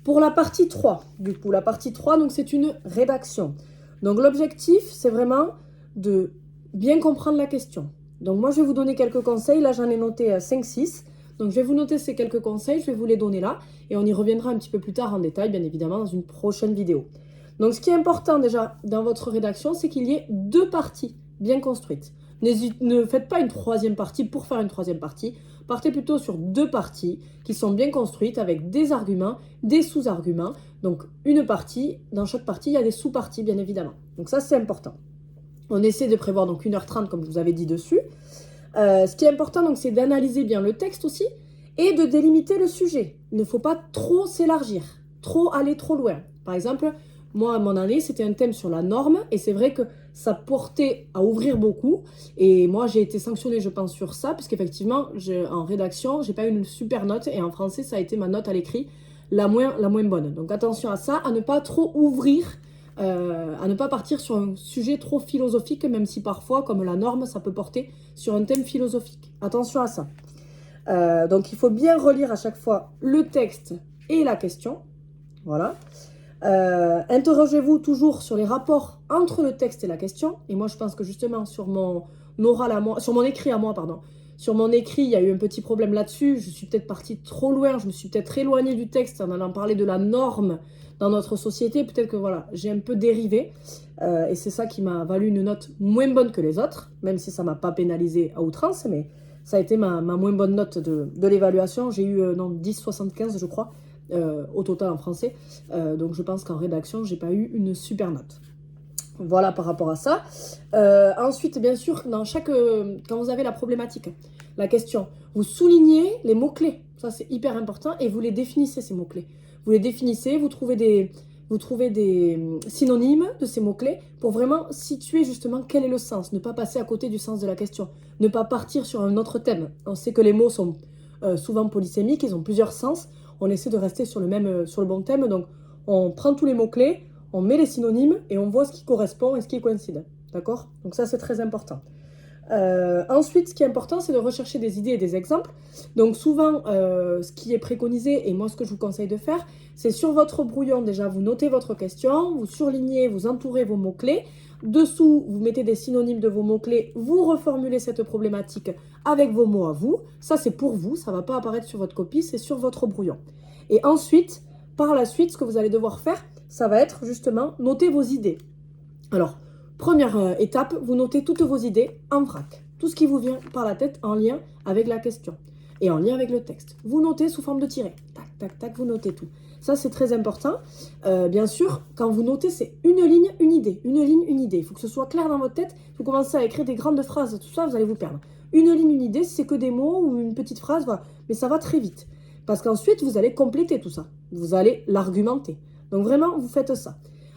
Pour la partie 3, du coup, la partie 3, donc c'est une rédaction. Donc l'objectif, c'est vraiment de bien comprendre la question. Donc moi, je vais vous donner quelques conseils. Là, j'en ai noté 5-6. Donc je vais vous noter ces quelques conseils, je vais vous les donner là. Et on y reviendra un petit peu plus tard en détail, bien évidemment, dans une prochaine vidéo. Donc ce qui est important déjà dans votre rédaction, c'est qu'il y ait 2 parties bien construites. Ne faites pas une 3e partie pour faire une 3e partie. Partez plutôt sur 2 parties qui sont bien construites avec des arguments, des sous-arguments. Donc une partie, dans chaque partie, il y a des sous-parties bien évidemment. Donc ça c'est important. On essaie de prévoir donc 1h30 comme je vous avais dit dessus. Ce qui est important donc c'est d'analyser bien le texte aussi et de délimiter le sujet. Il ne faut pas trop s'élargir, trop aller trop loin. Par exemple, moi, à mon année, c'était un thème sur la norme et c'est vrai que ça portait à ouvrir beaucoup. Et moi, j'ai été sanctionnée, je pense, sur ça, parce qu'effectivement, en rédaction, j'ai pas eu une super note et en français, ça a été ma note à l'écrit la moins bonne. Donc attention à ça, à ne pas trop ouvrir, à ne pas partir sur un sujet trop philosophique, même si parfois, comme la norme, ça peut porter sur un thème philosophique. Attention à ça. Donc il faut bien relire à chaque fois le texte et la question. Voilà. Interrogez-vous toujours sur les rapports entre le texte et la question. Et moi, je pense que justement, sur mon oral à moi, sur mon écrit à moi, pardon, sur mon écrit, il y a eu un petit problème là-dessus. Je suis peut-être partie trop loin. Je me suis peut-être éloignée du texte en allant parler de la norme dans notre société. Peut-être que voilà, j'ai un peu dérivé. Et c'est ça qui m'a valu une note moins bonne que les autres, même si ça ne m'a pas pénalisé à outrance. Mais ça a été ma moins bonne note de l'évaluation. J'ai eu 10,75 je crois. Au total en français. Donc je pense qu'en rédaction, j'ai pas eu une super note. Voilà par rapport à ça. Ensuite, bien sûr, quand vous avez la problématique, la question, vous soulignez les mots-clés. Ça, c'est hyper important. Et vous les définissez, ces mots-clés. Vous les définissez, vous trouvez des synonymes de ces mots-clés pour vraiment situer justement quel est le sens. Ne pas passer à côté du sens de la question. Ne pas partir sur un autre thème. On sait que les mots sont souvent polysémiques, ils ont plusieurs sens. On essaie de rester sur le bon thème. Donc, on prend tous les mots-clés, on met les synonymes et on voit ce qui correspond et ce qui coïncide. D'accord? Donc ça, c'est très important. Ensuite, ce qui est important, c'est de rechercher des idées et des exemples. Donc souvent, ce qui est préconisé, et moi ce que je vous conseille de faire, c'est sur votre brouillon, déjà, vous notez votre question, vous surlignez, vous entourez vos mots-clés. Dessous, vous mettez des synonymes de vos mots-clés, vous reformulez cette problématique avec vos mots à vous. Ça, c'est pour vous, ça ne va pas apparaître sur votre copie, c'est sur votre brouillon. Et ensuite, par la suite, ce que vous allez devoir faire, ça va être justement noter vos idées. Alors, première étape, vous notez toutes vos idées en vrac. Tout ce qui vous vient par la tête en lien avec la question et en lien avec le texte. Vous notez sous forme de tiret. Tac, tac, tac, vous notez tout. Ça, c'est très important. Bien sûr, quand vous notez, c'est une ligne, une idée. Une ligne, une idée. Il faut que ce soit clair dans votre tête. Vous commencez à écrire des grandes phrases, tout ça, vous allez vous perdre. Une ligne, une idée, si c'est que des mots ou une petite phrase, voilà. Mais ça va très vite. Parce qu'ensuite, vous allez compléter tout ça. Vous allez l'argumenter. Donc vraiment, vous faites ça.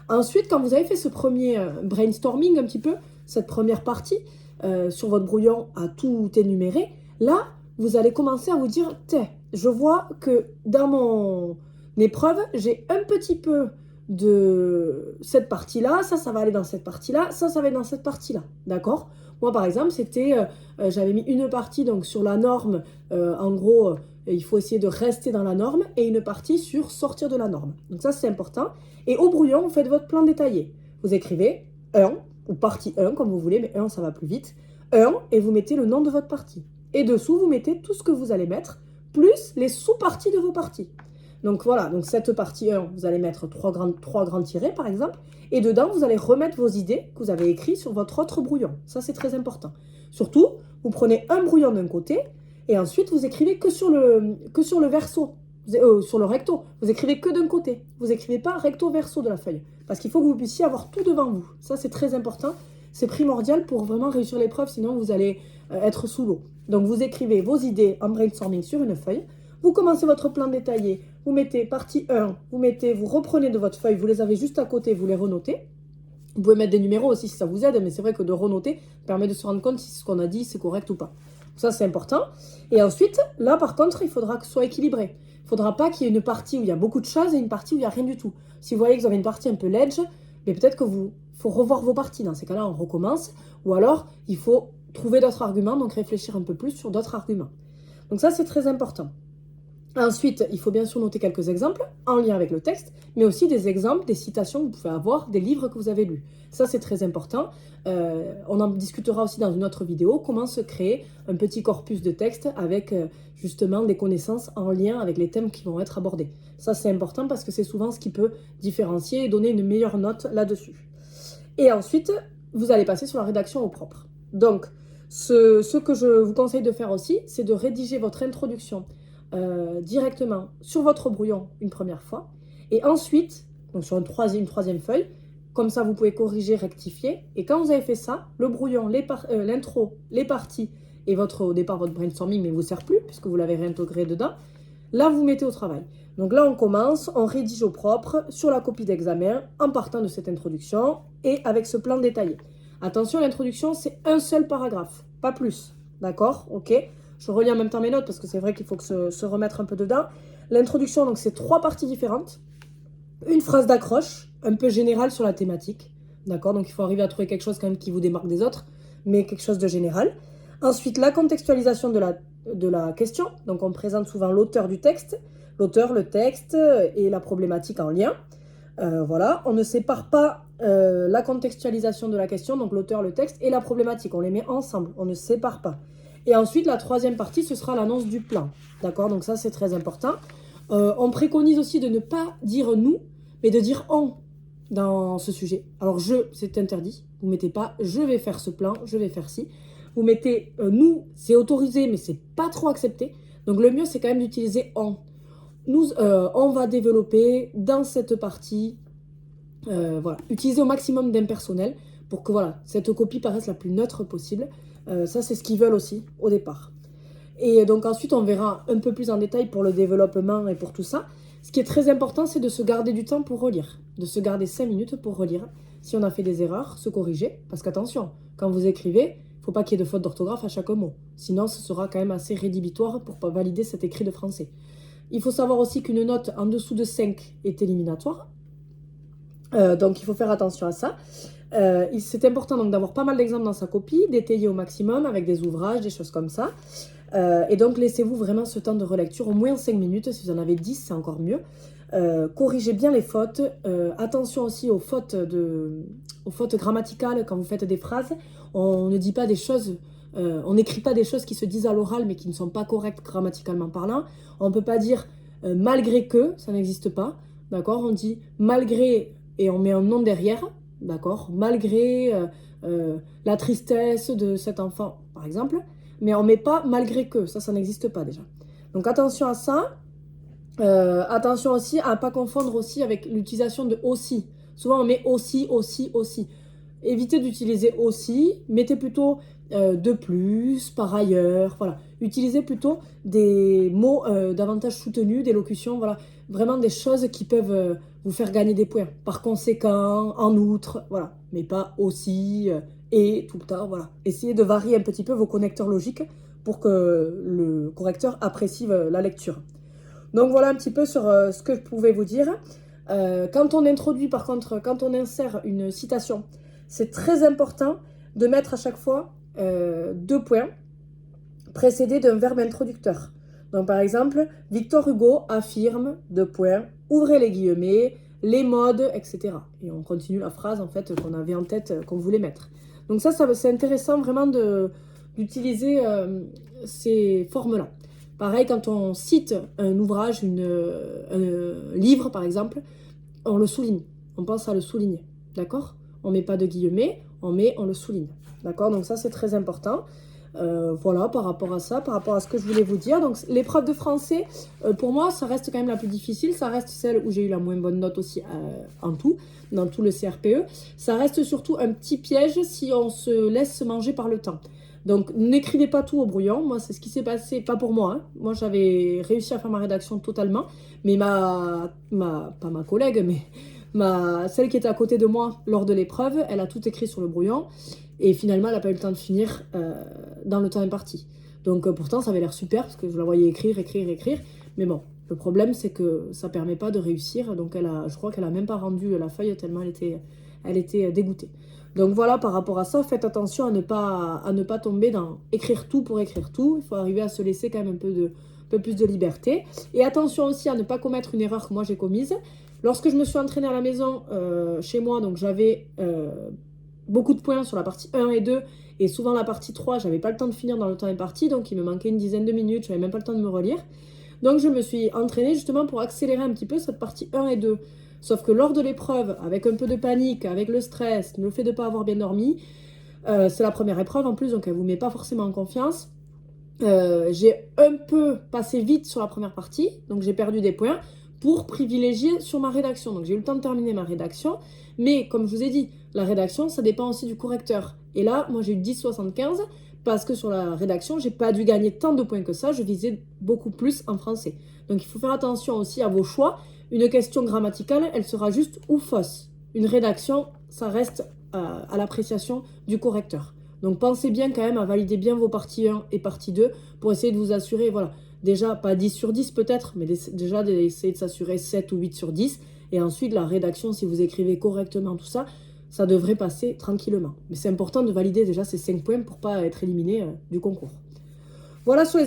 Ensuite, quand vous avez fait ce premier brainstorming un petit peu, cette première partie, sur votre brouillon à tout énumérer, là, vous allez commencer à vous dire, je vois que dans mon épreuve, j'ai un petit peu de cette partie-là, ça va aller dans cette partie-là, ça va aller dans cette partie-là, d'accord? Moi, par exemple, j'avais mis une partie donc sur la norme, en gros, il faut essayer de rester dans la norme, et une partie sur sortir de la norme. Donc ça, c'est important. Et au brouillon, vous faites votre plan détaillé. Vous écrivez 1, ou partie 1, comme vous voulez, mais 1, ça va plus vite. 1, et vous mettez le nom de votre partie. Et dessous, vous mettez tout ce que vous allez mettre, plus les sous-parties de vos parties. Donc voilà, donc cette partie 1, vous allez mettre 3 grands tirets, par exemple. Et dedans, vous allez remettre vos idées que vous avez écrites sur votre autre brouillon. Ça, c'est très important. Surtout, vous prenez un brouillon d'un côté, et ensuite, vous écrivez que sur le verso. Sur le recto, vous écrivez que d'un côté. Vous écrivez pas recto verso de la feuille. Parce qu'il faut que vous puissiez avoir tout devant vous. Ça, c'est très important. C'est primordial pour vraiment réussir l'épreuve, sinon vous allez être sous l'eau. Donc, vous écrivez vos idées en brainstorming sur une feuille. Vous commencez votre plan détaillé. Vous mettez partie 1, vous reprenez de votre feuille, vous les avez juste à côté, vous les renotez. Vous pouvez mettre des numéros aussi si ça vous aide, mais c'est vrai que de renoter permet de se rendre compte si ce qu'on a dit, c'est correct ou pas. Ça, c'est important. Et ensuite, là, par contre, il faudra que ce soit équilibré. Il ne faudra pas qu'il y ait une partie où il y a beaucoup de choses et une partie où il n'y a rien du tout. Si vous voyez que vous avez une partie un peu ledge, mais peut-être faut revoir vos parties. Dans ces cas-là, on recommence. Ou alors, il faut trouver d'autres arguments, donc réfléchir un peu plus sur d'autres arguments. Donc ça, c'est très important. Ensuite, il faut bien sûr noter quelques exemples en lien avec le texte, mais aussi des exemples, des citations que vous pouvez avoir, des livres que vous avez lus. Ça, c'est très important. On en discutera aussi dans une autre vidéo, comment se créer un petit corpus de texte avec justement des connaissances en lien avec les thèmes qui vont être abordés. Ça, c'est important parce que c'est souvent ce qui peut différencier et donner une meilleure note là-dessus. Et ensuite, vous allez passer sur la rédaction au propre. Donc, ce que je vous conseille de faire aussi, c'est de rédiger votre introduction directement sur votre brouillon une première fois, et ensuite, donc sur une troisième feuille, comme ça vous pouvez corriger, rectifier, et quand vous avez fait ça, le brouillon, l'intro, les parties, et au départ votre brainstorming ne vous sert plus, puisque vous l'avez réintégré dedans, là vous mettez au travail. Donc là on commence, on rédige au propre, sur la copie d'examen, en partant de cette introduction, et avec ce plan détaillé. Attention, l'introduction c'est un seul paragraphe, pas plus, d'accord? Ok. Je relis en même temps mes notes parce que c'est vrai qu'il faut se remettre un peu dedans. L'introduction, donc c'est 3 parties différentes. Une phrase d'accroche, un peu générale sur la thématique. D'accord? Donc il faut arriver à trouver quelque chose quand même qui vous démarque des autres, mais quelque chose de général. Ensuite, la contextualisation de la question. Donc on présente souvent l'auteur du texte, l'auteur, le texte et la problématique en lien. Voilà, on ne sépare pas la contextualisation de la question, donc l'auteur, le texte et la problématique. On les met ensemble, on ne sépare pas. Et ensuite, la troisième partie, ce sera l'annonce du plan. D'accord? Donc ça, c'est très important. On préconise aussi de ne pas dire nous, mais de dire on dans ce sujet. Alors c'est interdit. Vous ne mettez pas je vais faire ce plan, je vais faire ci. Vous mettez nous, c'est autorisé, mais c'est pas trop accepté. Donc le mieux, c'est quand même d'utiliser on. Nous, on va développer dans cette partie. Voilà. Utilisez au maximum d'impersonnel pour que voilà, cette copie paraisse la plus neutre possible. Ça, c'est ce qu'ils veulent aussi au départ. Et donc ensuite, on verra un peu plus en détail pour le développement et pour tout ça. Ce qui est très important, c'est de se garder du temps pour relire. De se garder 5 minutes pour relire. Si on a fait des erreurs, se corriger. Parce qu'attention, quand vous écrivez, il ne faut pas qu'il y ait de faute d'orthographe à chaque mot. Sinon, ce sera quand même assez rédhibitoire pour pas valider cet écrit de français. Il faut savoir aussi qu'une note en dessous de 5 est éliminatoire. Donc il faut faire attention à ça. C'est important donc d'avoir pas mal d'exemples dans sa copie, d'étayer au maximum avec des ouvrages, des choses comme ça. Et donc laissez-vous vraiment ce temps de relecture, au moins 5 minutes. Si vous en avez 10, c'est encore mieux. Corrigez bien les fautes. Attention aussi aux fautes grammaticales quand vous faites des phrases. On ne dit pas des choses, on n'écrit pas des choses qui se disent à l'oral mais qui ne sont pas correctes grammaticalement parlant. On ne peut pas dire malgré que, ça n'existe pas. D'accord? On dit malgré et on met un nom derrière. D'accord? Malgré la tristesse de cet enfant, par exemple. Mais on ne met pas malgré que. Ça n'existe pas déjà. Donc attention à ça. Attention aussi à ne pas confondre aussi avec l'utilisation de aussi. Souvent on met aussi, aussi, aussi. Évitez d'utiliser aussi. Mettez plutôt de plus, par ailleurs. Voilà. Utilisez plutôt des mots davantage soutenus, des locutions. Voilà. Vraiment des choses qui peuvent vous faire gagner des points. Par conséquent, en outre, voilà. Mais pas aussi et tout le temps, voilà. Essayez de varier un petit peu vos connecteurs logiques pour que le correcteur apprécie la lecture. Donc voilà un petit peu sur ce que je pouvais vous dire. Quand on introduit, par contre, quand on insère une citation, c'est très important de mettre à chaque fois 2 points précédés d'un verbe introducteur. Donc par exemple, Victor Hugo affirme, 2 points, ouvrez les guillemets, les modes, etc. Et on continue la phrase en fait qu'on avait en tête, qu'on voulait mettre. Donc ça c'est intéressant vraiment d'utiliser ces formes-là. Pareil, quand on cite un ouvrage, un livre par exemple, on le souligne. On pense à le souligner. D'accord? On ne met pas de guillemets, on le souligne. D'accord? Donc ça, c'est très important. Voilà, par rapport à ça, par rapport à ce que je voulais vous dire. Donc l'épreuve de français, pour moi, ça reste quand même la plus difficile. Ça reste celle où j'ai eu la moins bonne note aussi en tout, dans tout le CRPE. Ça reste surtout un petit piège si on se laisse manger par le temps. Donc, n'écrivez pas tout au brouillon. Moi, c'est ce qui s'est passé, pas pour moi. Hein. Moi, j'avais réussi à faire ma rédaction totalement. Mais pas ma collègue, mais celle qui était à côté de moi lors de l'épreuve, elle a tout écrit sur le brouillon. Et finalement, elle n'a pas eu le temps de finir dans le temps imparti. Donc, pourtant, ça avait l'air super parce que je la voyais écrire. Mais bon, le problème, c'est que ça ne permet pas de réussir. Donc, je crois qu'elle n'a même pas rendu la feuille tellement elle était dégoûtée. Donc voilà, par rapport à ça, faites attention à ne pas tomber dans écrire tout pour écrire tout. Il faut arriver à se laisser quand même un peu plus de liberté. Et attention aussi à ne pas commettre une erreur que moi j'ai commise. Lorsque je me suis entraînée à la maison, chez moi, donc j'avais beaucoup de points sur la partie 1 et 2, et souvent la partie 3, j'avais pas le temps de finir dans le temps imparti, donc il me manquait une dizaine de minutes, j'avais même pas le temps de me relire. Donc je me suis entraînée justement pour accélérer un petit peu cette partie 1 et 2. Sauf que lors de l'épreuve, avec un peu de panique, avec le stress, le fait de ne pas avoir bien dormi, c'est la première épreuve en plus, donc elle ne vous met pas forcément en confiance. J'ai un peu passé vite sur la première partie, donc j'ai perdu des points pour privilégier sur ma rédaction. Donc j'ai eu le temps de terminer ma rédaction, mais comme je vous ai dit, la rédaction, ça dépend aussi du correcteur. Et là, moi j'ai eu 10,75 parce que sur la rédaction, j'ai pas dû gagner tant de points que ça, je visais beaucoup plus en français. Donc il faut faire attention aussi à vos choix. Une question grammaticale, elle sera juste ou fausse. Une rédaction, ça reste à l'appréciation du correcteur. Donc pensez bien quand même à valider bien vos parties 1 et partie 2 pour essayer de vous assurer, voilà, déjà pas 10 sur 10 peut-être, mais déjà d'essayer de s'assurer 7 ou 8 sur 10. Et ensuite la rédaction, si vous écrivez correctement tout ça, ça devrait passer tranquillement. Mais c'est important de valider déjà ces 5 points pour ne pas être éliminé du concours. Voilà sur les